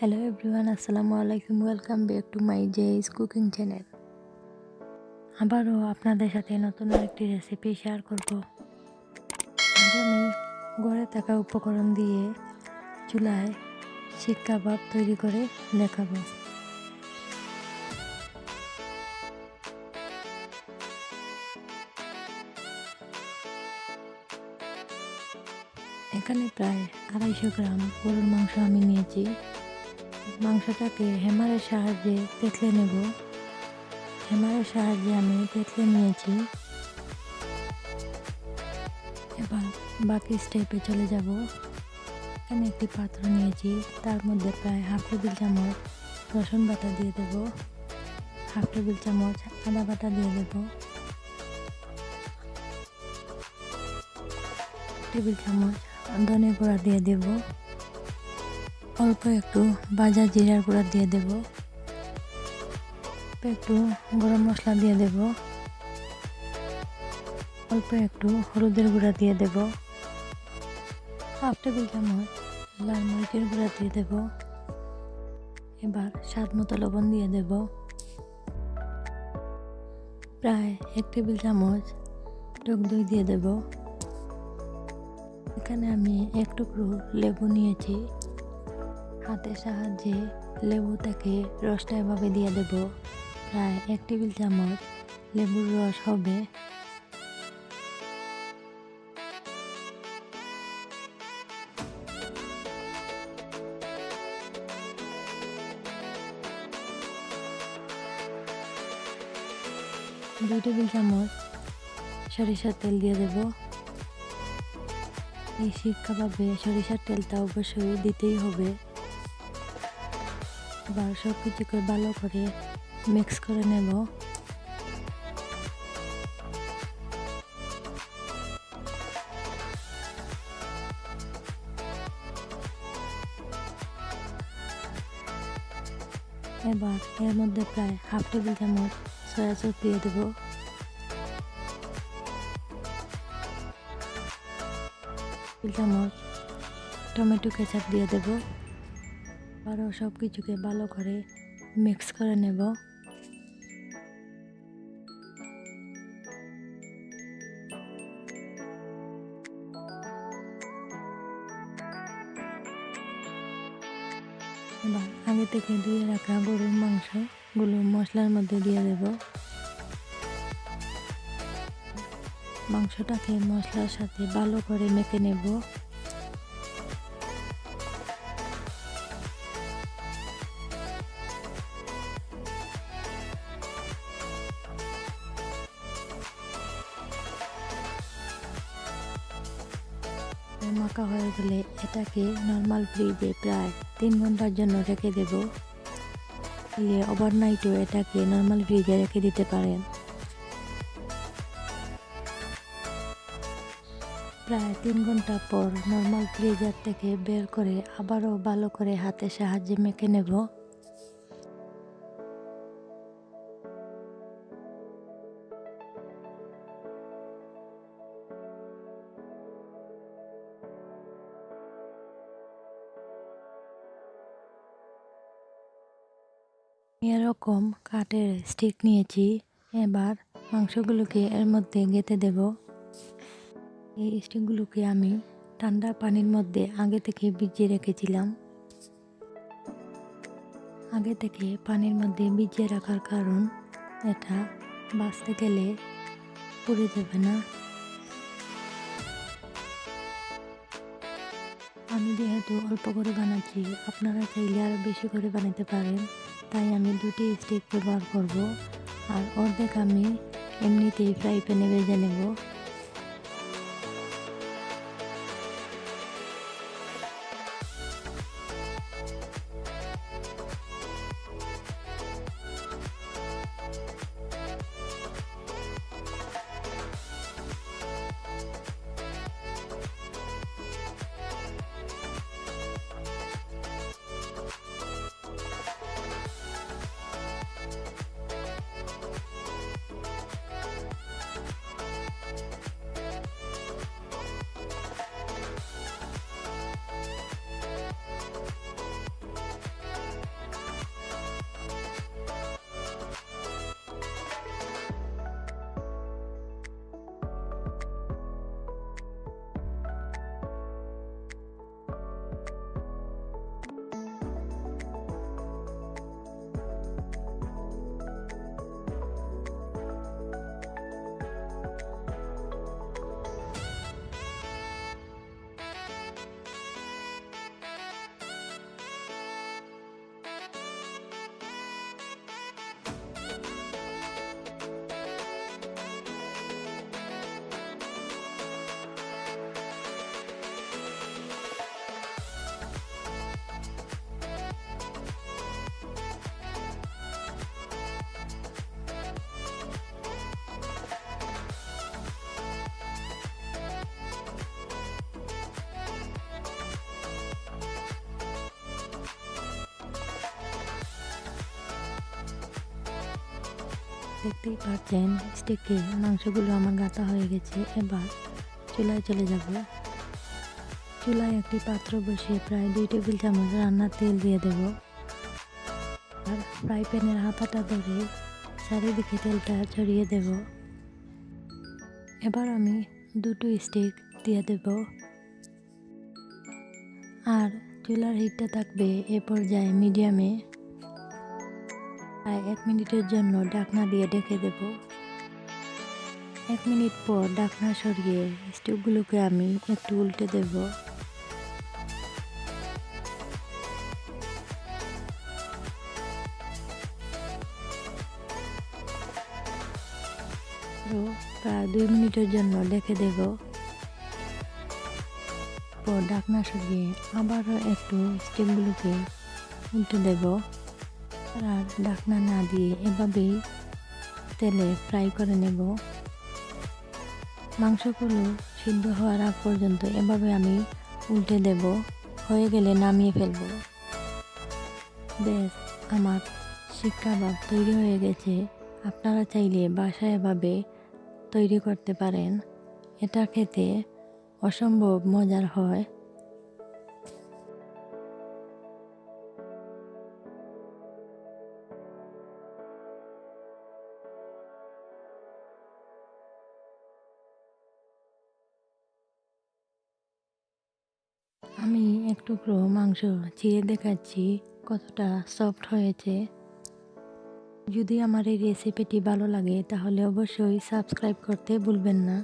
Hello everyone, Assalamu alaikum. Welcome back to my Jay's cooking channel. আবারও আপনাদের সাথে নতুন আরেকটি রেসিপি শেয়ার করব। আজ আমি ঘরে থাকা উপকরণ দিয়ে চুলায় শিক কাবাব তৈরি করে দেখাবো। এখানে প্রায় 250 গ্রাম গরুর মাংস আমি নিয়েছি। মাংসটাকে হ্যামারের সাহায্যে থেতলে নেব। হ্যামারের সাহায্যে আমি থেতলে নিয়েছি। এবার বাকি স্টেপে চলে যাব। এখানে একটি পাত্র নিয়েছি, তার মধ্যে প্রায় হাফ টেবিল চামচ রসুন বাটা দিয়ে দেব, হাফ টেবিল চামচ আদা বাটা দিয়ে দেব, টেবিল চামচ ধনে গুঁড়া দিয়ে দেব, অল্প একটু ভাজা জিরার গুঁড়া দিয়ে দেব, একটু গরম মশলা দিয়ে দেব, অল্প একটু হলুদের গুঁড়া দিয়ে দেব, হাফ টেবিল চামচ লাল মরিচের গুঁড়া দিয়ে দেব। এবার স্বাদ মতো লবণ দিয়ে দেব, প্রায় 1 টেবিল চামচ টক দই দিয়ে দেব। এখানে আমি এক টুকরো লেবু নিয়েছি, হাতের সাহায্যে লেবুটাকে রসটা এভাবে দিয়ে দেব। প্রায় 1 টেবিল চামচ লেবুর রস হবে। দুই টেবিল চামচ সরিষার তেল দিয়ে দেব। এই শিক কাবাবে সরিষার তেলটা অবশ্যই দিতেই হবে। এবার সব কিছুকে ভালো করে মিক্স করে নেব। এবার এর মধ্যে প্রায় হাফ টেবিল চামচ সয়া সস দিয়ে দেব। চামচ টমেটো কেচাপ দিয়ে দেব। আরও সব কিছুকে ভালো করে মিক্স করে নেব। এবার আগে থেকে ধুয়ে রাখা গরুর মাংসগুলো মশলার মধ্যে দিয়ে দেব। মাংসটাকে মশলার সাথে ভালো করে মেখে নেব। মাখা হয়ে গেলে এটাকে নর্মাল ফ্রিজে প্রায় 3 ঘন্টার জন্য রেখে দেব। ওভারনাইটও এটাকে নর্মাল ফ্রিজে রেখে দিতে পারেন। প্রায় 3 ঘন্টা পর নর্মাল ফ্রিজার থেকে বের করে আবারও ভালো করে হাতের সাহায্যে মেখে নেব। এরকম কাঠের স্টিক নিয়েছি। এবার মাংসগুলোকে এর মধ্যে গেঁথে দেব। এই স্টিকগুলোকে আমি ঠান্ডা পানির মধ্যে আগে থেকে ভিজিয়ে রেখেছিলাম। আগে থেকে পানির মধ্যে ভিজিয়ে রাখার কারণ এটা ভাজতে গেলে পুড়ে যাবে না। আমি যেহেতু অল্প করে বানাচ্ছি, আপনারা চাইলে আরও বেশি করে বানাতে পারেন, তাই আমি 2টি স্টিক ব্যবহার করব। আর অর্ধেক আমি এমনিতেই ফ্রাই প্যানে ভেজে নেব। দেখতেই পাচ্ছেন স্টেকে মাংসগুলো আমার গাঁথা হয়ে গেছে। এবার চুলায় চলে যাব। চুলায় একটি পাত্র বসিয়ে প্রায় 2 টেবিল চামচ রান্নার তেল দিয়ে দেব। আর ফ্রাই প্যানের হাতাটা ধরে চারিদিকে তেলটা ছড়িয়ে দেব। এবার আমি 2টো স্টিক দিয়ে দেব। আর চুলার হিটটা থাকবে এ পর্যায়ে মিডিয়ামে। প্রায় 1 মিনিটের জন্য ঢাকনা দিয়ে ঢেকে দেব। 1 মিনিট পর ঢাকনা সরিয়ে স্টিকগুলোকে আমি একটু উল্টে দেব। প্রায় 2 মিনিটের জন্য ঢেকে দেব। পর ঢাকনা সরিয়ে আবারও একটু স্টিকগুলোকে উল্টে দেব। আর ঢাকনা না দিয়ে এভাবেই তেলে ফ্রাই করে নেব। মাংসগুলো সিদ্ধ হওয়ার আগ পর্যন্ত এভাবে আমি উল্টে দেব। হয়ে গেলে নামিয়ে ফেলব। বেশ, আমার শিক কাবাব তৈরি হয়ে গেছে। আপনারা চাইলে বাসায় এভাবে তৈরি করতে পারেন। এটা খেতে অসম্ভব মজার হয়। আমি এক টুকরো মাংস চিড়ে দেখাচ্ছি কতটা সফট হয়েছে। যদি আমার এই রেসিপিটি ভালো লাগে তাহলে অবশ্যই সাবস্ক্রাইব করতে ভুলবেন না।